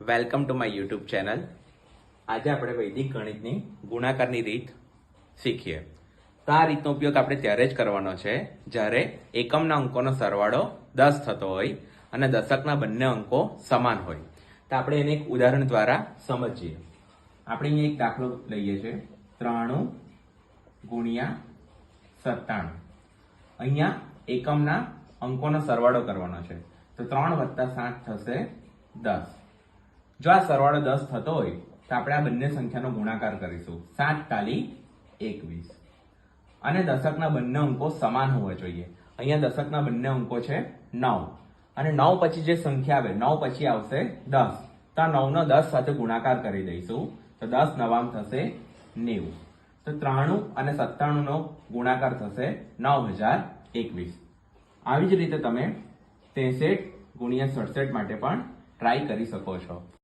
Welcome to my YouTube channel. આજે આપણે વૈદિક ગણિતની ગુણાકારની રીત શીખીએ. તો આ રીતનો ઉપયોગ આપણે ત્યારે જ કરવાનો છે જ્યારે એકમના અંકોનો સરવાળો 10 થતો હોય અને દશકના બંને અંકો સમાન હોય. તો આપણે એને એક ઉદાહરણ દ્વારા સમજીએ. આપણે અહીંયા એક દાખલો લઈએ છીએ 93 ગુણ્યા 97. અહીંયા એકમના અંકોનો સરવાળો કરવાનો છે. તો 3 વત્તા 7 થશે 10. જો આ સરવાળો 10 થતો હોય તો આપણે આ બંને સંખ્યાનો ગુણાકાર કરીશું. 7 તાલી 21. અને દશકના બંને અંકો સમાન હોવા જોઈએ. અહીંયા દશકના બંને અંકો છે 9 અને 9 પછી જે સંખ્યા આવે 9 પછી આવશે 10. તો આ 9 નો 10 સાથે ગુણાકાર કરી દઈશું. તો 10 નવામ થશે 90. તો 93 અને 97 નો ગુણાકાર થશે 9021. આવી જ રીતે તમે 63 ગુણ્યા 67 માટે પણ ટ્રાય કરી શકો છો.